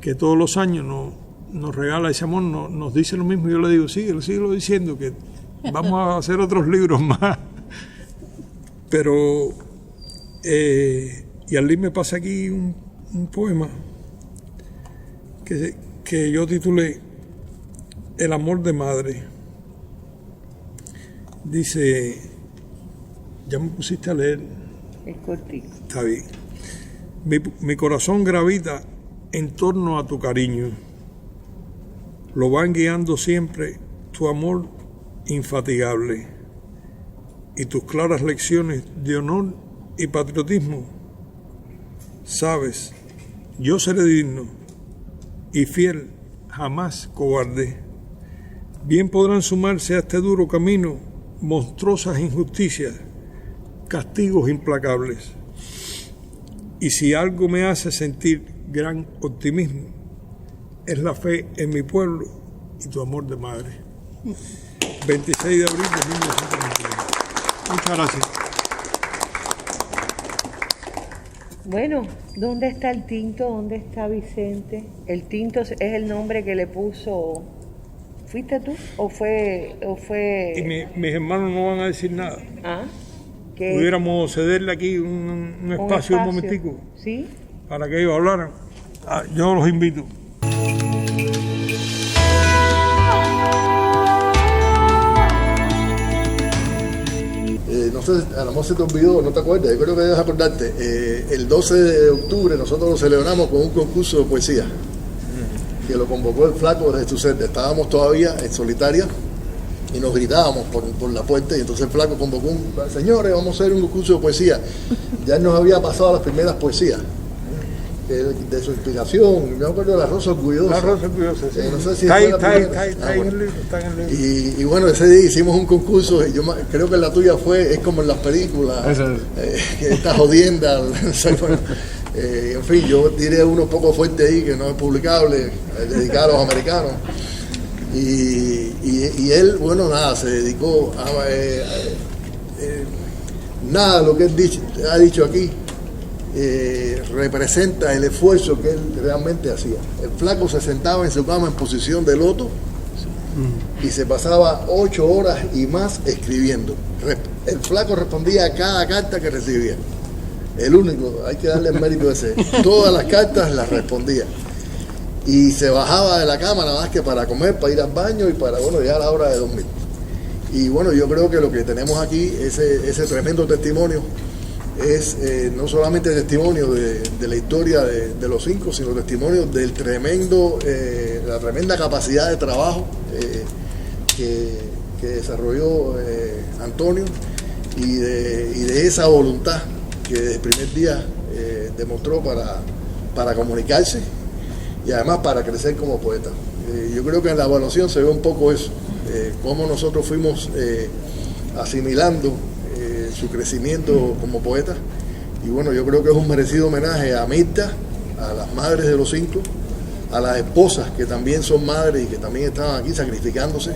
que todos los años nos regala ese amor, nos dice lo mismo. Yo le digo, síguelo diciendo, que vamos a hacer otros libros más. Pero, y al me pasa aquí un poema que yo titulé El amor de madre. Dice, ya me pusiste a leer. Es cortito. Está bien. Mi corazón gravita en torno a tu cariño. Lo van guiando siempre tu amor infatigable y tus claras lecciones de honor y patriotismo. Sabes, yo seré digno y fiel, jamás cobarde. Bien podrán sumarse a este duro camino monstruosas injusticias, castigos implacables. Y si algo me hace sentir gran optimismo, es la fe en mi pueblo y tu amor de madre. 26 de abril de 1991. Muchas gracias. Bueno, ¿dónde está el tinto? ¿Dónde está Vicente? El tinto es el nombre que le puso. ¿Fuiste tú o fue? Y mis hermanos no van a decir nada. ¿Ah? Pudiéramos cederle aquí un espacio, un momentico, ¿sí?, para que ellos hablaran. Yo los invito. No sé, a lo mejor se te olvidó, no te acuerdas, yo creo que debes acordarte. El 12 de octubre nosotros lo celebramos con un concurso de poesía que lo convocó el Flaco desde su set. Estábamos todavía en solitaria y nos gritábamos por la puerta, y entonces el Flaco convocó señores, vamos a hacer un concurso de poesía. Ya nos había pasado las primeras poesías de su inspiración. Me acuerdo de La Rosa Orgullosa. La Rosa Orgullosa, sí. No sé si está en el libro. Y bueno, ese día hicimos un concurso, y yo creo que la tuya es como en las películas, esta jodienda. En fin, yo tiré uno poco fuerte ahí, que no es publicable, dedicado a los americanos. Y Y él, bueno, nada, se dedicó a... nada de lo que él ha dicho aquí representa el esfuerzo que él realmente hacía. El flaco se sentaba en su cama en posición de loto y se pasaba 8 horas y más escribiendo. El flaco respondía a cada carta que recibía. El único, hay que darle el mérito ese. Todas las cartas las respondía. Y se bajaba de la cama nada más que para comer, para ir al baño y para, bueno, ya a la hora de dormir. Y bueno, yo creo que lo que tenemos aquí, ese tremendo testimonio, es no solamente testimonio de la historia de los 5, sino testimonio del la tremenda capacidad de trabajo que desarrolló Antonio y de esa voluntad que desde el primer día demostró para comunicarse y además para crecer como poeta. Yo creo que en la evaluación se ve un poco eso, cómo nosotros fuimos asimilando su crecimiento como poeta. Y bueno, yo creo que es un merecido homenaje a Mirta, a las madres de los 5, a las esposas que también son madres y que también estaban aquí sacrificándose,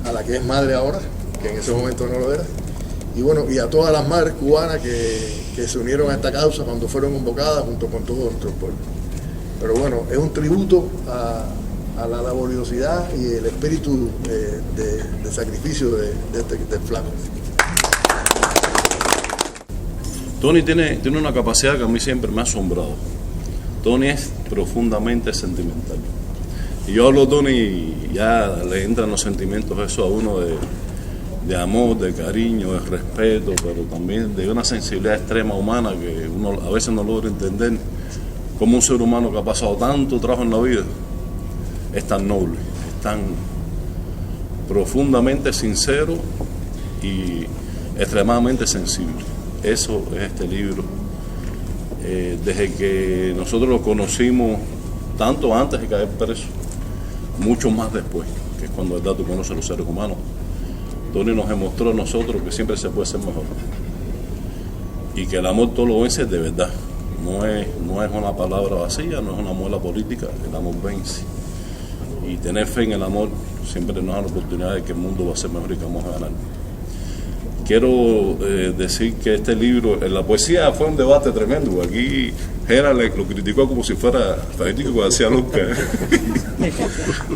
a la que es madre ahora, que en ese momento no lo era, y bueno, y a todas las madres cubanas que se unieron a esta causa cuando fueron convocadas junto con todos nuestros pueblos. Pero bueno, es un tributo a la laboriosidad y el espíritu de sacrificio del flaco. Tony tiene una capacidad que a mí siempre me ha asombrado. Tony es profundamente sentimental. Y yo hablo de Tony y ya le entran los sentimientos eso a uno de amor, de cariño, de respeto, pero también de una sensibilidad extrema humana que uno a veces no logra entender cómo un ser humano que ha pasado tanto trabajo en la vida es tan noble, es tan profundamente sincero y extremadamente sensible. Eso es este libro. Desde que nosotros lo conocimos, tanto antes de caer preso, mucho más después, que es cuando de verdad tú conoces a los seres humanos. Tony nos demostró a nosotros que siempre se puede ser mejor y que el amor todo lo vence de verdad. No es una palabra vacía, no es una muela política, el amor vence. Y tener fe en el amor siempre nos da la oportunidad de que el mundo va a ser mejor y que vamos a ganar. Quiero decir que este libro, en la poesía fue un debate tremendo. Aquí Gera lo criticó como si fuera fanático que hacía Luca.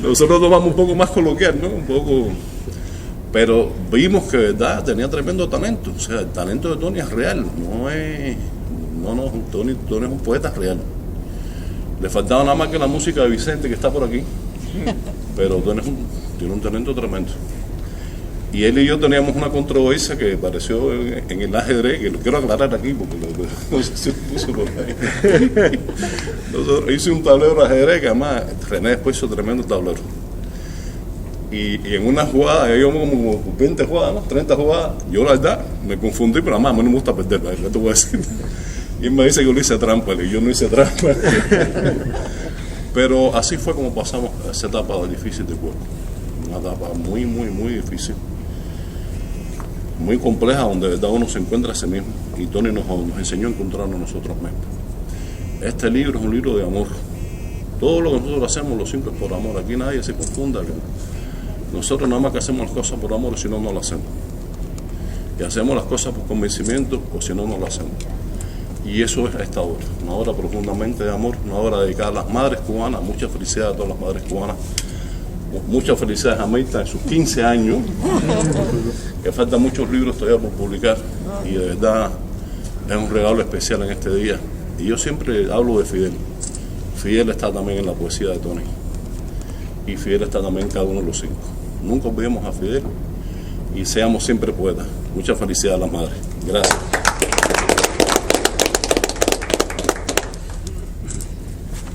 Nosotros lo vamos un poco más coloquial, ¿no? Un poco, pero vimos que de verdad tenía tremendo talento. O sea, el talento de Tony es real, Tony es un poeta real. Le faltaba nada más que la música de Vicente, que está por aquí, pero Tony tiene un talento tremendo. Y él y yo teníamos una controversia que apareció en el ajedrez, que lo quiero aclarar aquí porque no sé si lo puso por ahí. Nosotros hice un tablero de ajedrez que además René después hizo tremendo tablero. Y en una jugada, yo como 20 jugadas, ¿no? 30 jugadas, yo la verdad me confundí, pero además a mí no me gusta perder, ¿qué te voy a decir? Y él me dice que yo le hice trampa, y yo no hice trampa. Pero así fue como pasamos esa etapa difícil de juego. Una etapa muy, muy, muy difícil. Muy compleja, donde de verdad uno se encuentra a sí mismo. Y Tony nos enseñó a encontrarnos nosotros mismos. Este libro es un libro de amor. Todo lo que nosotros hacemos, los 5 es por amor. Aquí nadie se confunda. Que nosotros nada más que hacemos las cosas por amor, si no, no las hacemos. Y hacemos las cosas por convencimiento, o si no, no las hacemos. Y eso es esta obra. Una obra profundamente de amor, una obra dedicada a las madres cubanas. Mucha felicidad a todas las madres cubanas. Muchas felicidades a Mirta en sus 15 años, que faltan muchos libros todavía por publicar y de verdad es un regalo especial en este día. Y yo siempre hablo de Fidel. Fidel está también en la poesía de Tony y Fidel está también en cada uno de los 5. Nunca olvidemos a Fidel y seamos siempre poetas. Mucha felicidad a las madres. Gracias.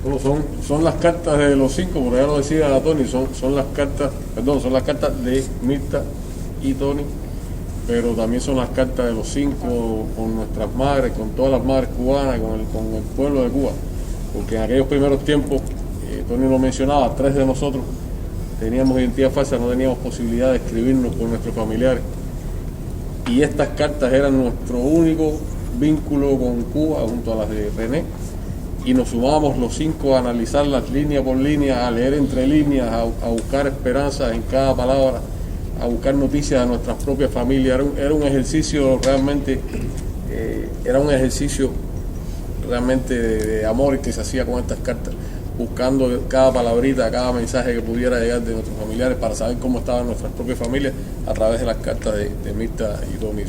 Bueno, son las cartas de los 5, por allá lo decía Tony, son las cartas de Mirta y Tony, pero también son las cartas de los 5 con nuestras madres, con todas las madres cubanas, con el pueblo de Cuba, porque en aquellos primeros tiempos, Tony lo mencionaba, 3 de nosotros teníamos identidad falsa, no teníamos posibilidad de escribirnos con nuestros familiares, y estas cartas eran nuestro único vínculo con Cuba, junto a las de René, y nos sumábamos los 5 a analizarlas línea por línea, a leer entre líneas, a buscar esperanzas en cada palabra, a buscar noticias de nuestras propias familias. Era un ejercicio realmente, de amor que se hacía con estas cartas, buscando cada palabrita, cada mensaje que pudiera llegar de nuestros familiares para saber cómo estaban nuestras propias familias a través de las cartas de Mirta y Tony.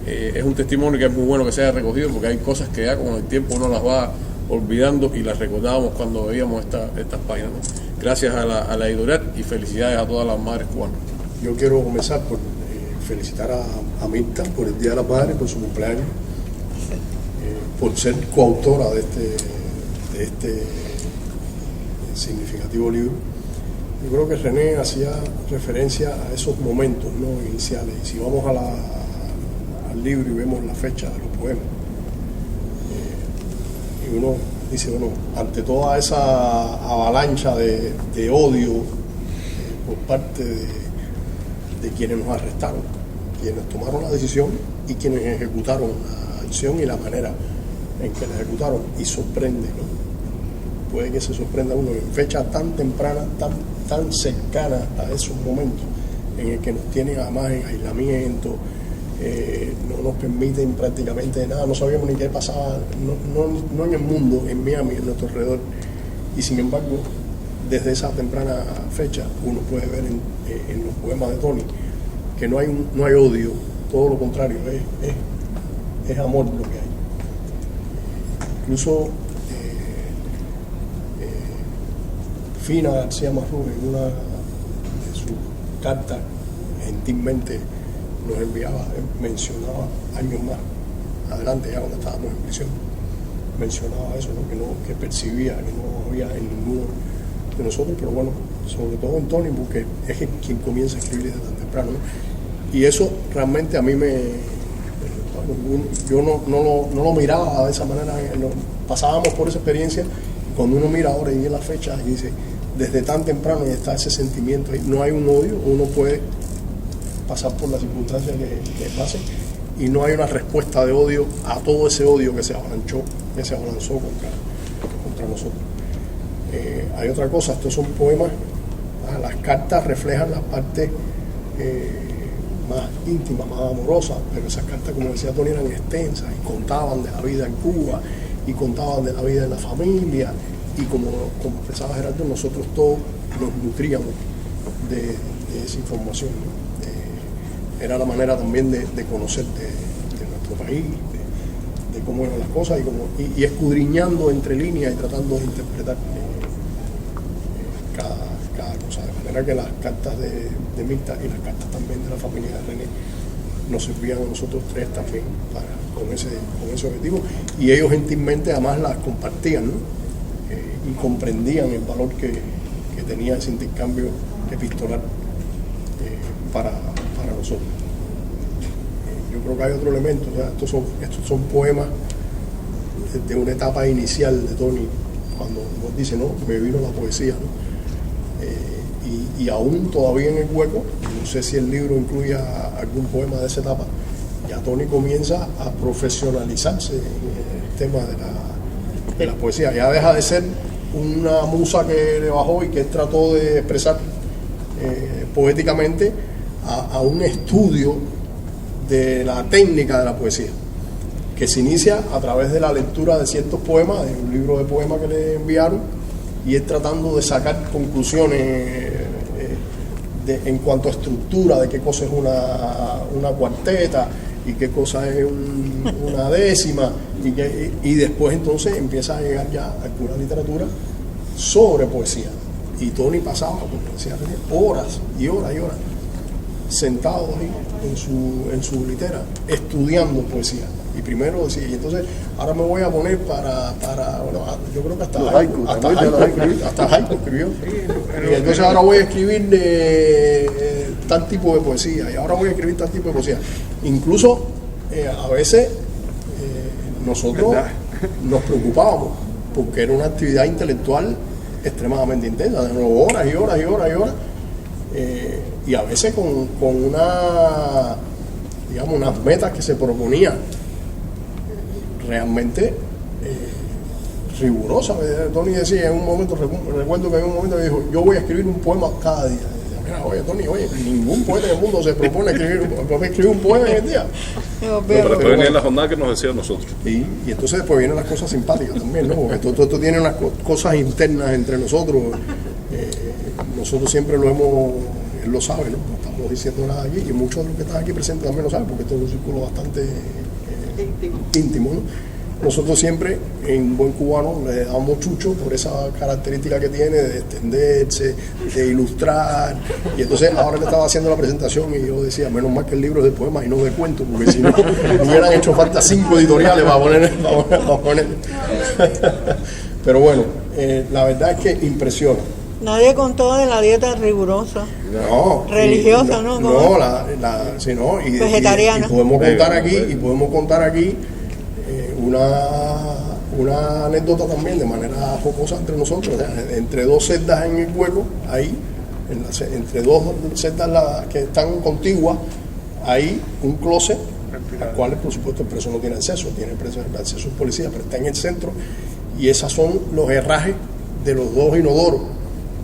Es un testimonio que es muy bueno que se haya recogido, porque hay cosas que ya con el tiempo uno las va olvidando y las recordábamos cuando veíamos estas páginas, ¿no? Gracias a la editorial y felicidades a todas las madres cubanas. Yo quiero comenzar por felicitar a Mirta por el Día de las Madres, por su cumpleaños, por ser coautora de este significativo libro. Yo creo que René hacía referencia a esos momentos, ¿no?, iniciales. Y si vamos al libro y vemos la fecha de los poemas, y uno dice, bueno, ante toda esa avalancha de odio por parte de quienes nos arrestaron, quienes tomaron la decisión y quienes ejecutaron la acción y la manera en que la ejecutaron, y sorprende, ¿no? Puede que se sorprenda uno en fecha tan temprana, tan cercana a esos momentos en el que nos tienen además en aislamiento, no nos permiten prácticamente nada, no sabíamos ni qué pasaba, no en el mundo, en Miami, en nuestro alrededor, y sin embargo, desde esa temprana fecha uno puede ver en los poemas de Tony que no hay odio, todo lo contrario, es amor lo que hay. Incluso Fina García Marrú, en una de sus cartas, gentilmente nos enviaba, mencionaba años más adelante, ya cuando estábamos en prisión, mencionaba eso, ¿no? Que percibía que no había en ninguno de nosotros, pero bueno, sobre todo en Tony, porque es quien comienza a escribir desde tan temprano, ¿no? Y eso realmente a mí yo no lo miraba de esa manera, pasábamos por esa experiencia, y cuando uno mira ahora y ve la fecha y dice, desde tan temprano y está ese sentimiento ahí, no hay un odio, uno puede pasar por las circunstancias que pasen, y no hay una respuesta de odio a todo ese odio que se abalanzó contra nosotros. Hay otra cosa, estos son poemas, las cartas reflejan la parte más íntima, más amorosa, pero esas cartas, como decía Tony, eran extensas y contaban de la vida en Cuba y contaban de la vida en la familia, y como expresaba Gerardo, nosotros todos nos nutríamos de esa información, ¿no? Era la manera también de conocer de nuestro país, de cómo eran las cosas, y escudriñando entre líneas y tratando de interpretar cada cosa, de manera que las cartas de Mirta y las cartas también de la familia de René nos servían a nosotros tres también con ese objetivo, y ellos gentilmente además las compartían, ¿no? Y comprendían el valor que tenía ese intercambio epistolar para nosotros. Yo creo que hay otro elemento, o sea, estos son poemas de una etapa inicial de Tony, cuando nos dice, no, me vino la poesía, ¿no? Y aún todavía en el hueco, no sé si el libro incluye algún poema de esa etapa, ya Tony comienza a profesionalizarse en el tema de la poesía, ya deja de ser una musa que le bajó y que él trató de expresar poéticamente a un estudio de la técnica de la poesía, que se inicia a través de la lectura de ciertos poemas, de un libro de poemas que le enviaron, y él tratando de sacar conclusiones en cuanto a estructura, de qué cosa es una cuarteta y qué cosa es una décima, y después entonces empieza a llegar ya a alguna literatura sobre poesía. Y Tony pasaba, como decía René, horas y horas y horas sentado ahí en su litera estudiando poesía. Y primero decía, y entonces ahora me voy a poner para bueno, yo creo que hasta haiku escribió. Y entonces ahora voy a escribir tal tipo de poesía, y ahora voy a escribir tal tipo de poesía. Incluso a veces nosotros nos preocupábamos porque era una actividad intelectual extremadamente intensa, de nuevo, horas y horas y horas y horas, y a veces con unas metas que se proponían realmente rigurosa. Tony decía en un momento, recuerdo que en un momento me dijo, yo voy a escribir un poema cada día. Mira, oye, Tony, ningún poeta en el mundo se propone escribir un poema en el día. Pero venía en la jornada que nos decía nosotros. Y entonces después vienen las cosas simpáticas también, ¿no? Porque todo esto tiene unas cosas internas entre nosotros. Nosotros siempre lo hemos, él lo sabe, ¿no? No estamos diciendo nada aquí, y muchos de los que están aquí presentes también lo saben, porque esto es un círculo bastante íntimo, ¿no? Nosotros siempre, en buen cubano, le damos chucho por esa característica que tiene de extenderse, de ilustrar. Y entonces, ahora que estaba haciendo la presentación, y yo decía, menos mal que el libro es de poemas y no de cuentos, porque si no, hubieran hecho falta 5 editoriales para poner. Pero bueno, la verdad es que impresiona. Nadie contó de la dieta rigurosa. No, religiosa, ¿no? No, sí, no, vegetariana. Y podemos contar aquí una anécdota también de manera jocosa entre nosotros. O sea, entre dos celdas en el hueco, ahí, entre dos celdas que están contiguas, hay un closet al cual, por supuesto, el preso no tiene acceso, el acceso es policía, pero está en el centro, y esos son los herrajes de los dos inodoros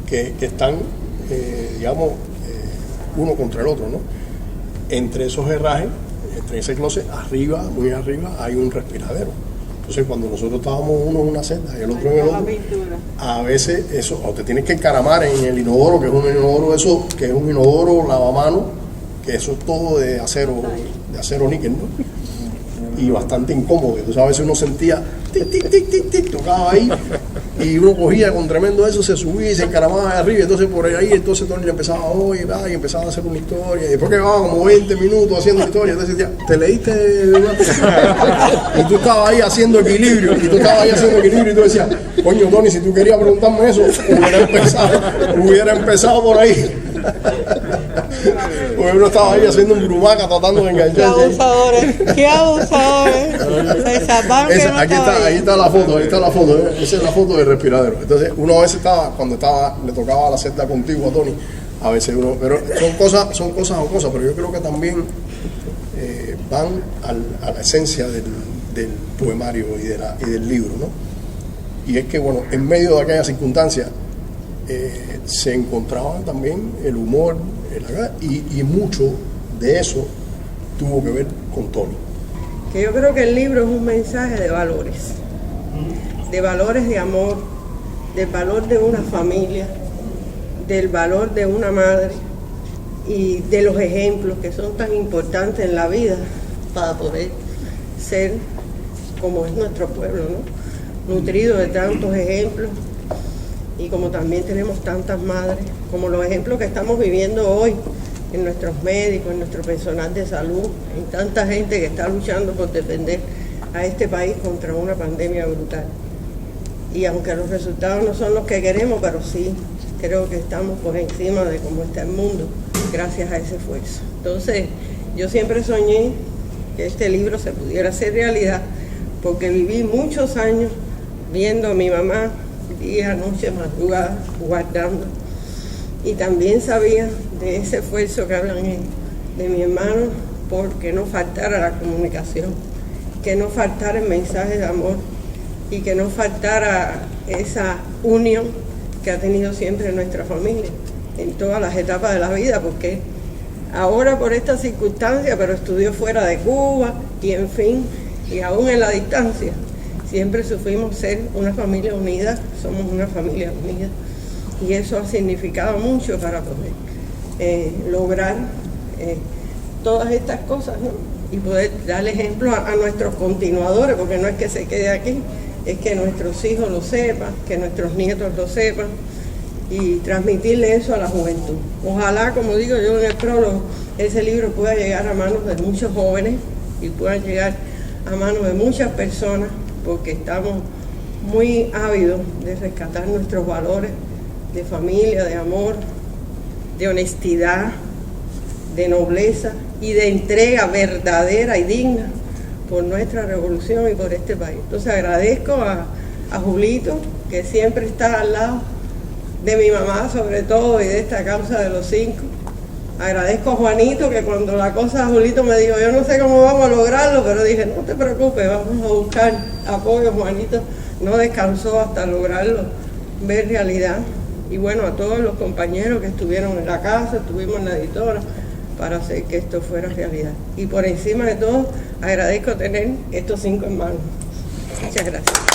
que están, digamos, uno contra el otro, ¿no? Entre esos herrajes, entre ese closet, arriba, muy arriba, hay un respiradero. Entonces, cuando nosotros estábamos uno en una celda y el otro en el otro, a veces eso, o te tienes que encaramar en el inodoro, que es un inodoro eso, que es un inodoro lavamano, que eso es todo de acero níquel, ¿no? Y bastante incómodo. Entonces, a veces uno sentía tic, tic, tic, tic, tic, tocaba ahí, y uno cogía con tremendo eso, se subía y se encaramaba arriba. Entonces, por ahí, entonces Tony le empezaba y empezaba a hacer una historia. Y después que llevaba como 20 minutos haciendo historia, entonces decía, ¿te leíste? Y tú estabas ahí haciendo equilibrio, y tú decías, coño, Tony, si tú querías preguntarme eso, hubiera empezado por ahí. Porque uno estaba ahí haciendo un brumaca tratando de engancharse. ¡Qué abusadores! Se salvaron que no ahí está la foto, esa es la foto del respiradero. Entonces uno a veces cuando le tocaba la celda contigua a Tony, a veces uno, pero son cosas jocosas, pero yo creo que también van a la esencia del poemario y del libro, ¿no? Y es que, bueno, en medio de aquella circunstancia se encontraban también el humor, y mucho de eso tuvo que ver con Tony. Que yo creo que el libro es un mensaje de valores de amor, del valor de una familia, del valor de una madre y de los ejemplos que son tan importantes en la vida para poder ser como es nuestro pueblo, ¿no? Nutrido de tantos ejemplos. Y como también tenemos tantas madres, como los ejemplos que estamos viviendo hoy en nuestros médicos, en nuestro personal de salud, en tanta gente que está luchando por defender a este país contra una pandemia brutal. Y aunque los resultados no son los que queremos, pero sí creo que estamos por encima de cómo está el mundo, gracias a ese esfuerzo. Entonces, yo siempre soñé que este libro se pudiera hacer realidad, porque viví muchos años viendo a mi mamá día, noche, madrugada, guardando. Y también sabía de ese esfuerzo que hablan de mi hermano, porque no faltara la comunicación, que no faltara el mensaje de amor y que no faltara esa unión que ha tenido siempre nuestra familia en todas las etapas de la vida, porque ahora por esta circunstancia, pero estudió fuera de Cuba y en fin, y aún en la distancia, siempre supimos ser una familia unida, somos una familia unida, y eso ha significado mucho para poder lograr todas estas cosas, ¿no? Y poder darle ejemplo a nuestros continuadores, porque no es que se quede aquí, es que nuestros hijos lo sepan, que nuestros nietos lo sepan, y transmitirle eso a la juventud. Ojalá, como digo yo en el prólogo, ese libro pueda llegar a manos de muchos jóvenes y pueda llegar a manos de muchas personas, porque estamos muy ávidos de rescatar nuestros valores de familia, de amor, de honestidad, de nobleza y de entrega verdadera y digna por nuestra revolución y por este país. Entonces agradezco a Julito, que siempre está al lado de mi mamá sobre todo y de esta causa de los 5. Agradezco a Juanito, que cuando la cosa, Julito me dijo, yo no sé cómo vamos a lograrlo, pero dije, no te preocupes, vamos a buscar apoyo. Juanito no descansó hasta lograrlo ver realidad. Y bueno, a todos los compañeros que estuvieron en la casa, estuvimos en la editora, para hacer que esto fuera realidad. Y por encima de todo, agradezco tener estos 5 hermanos. Muchas gracias.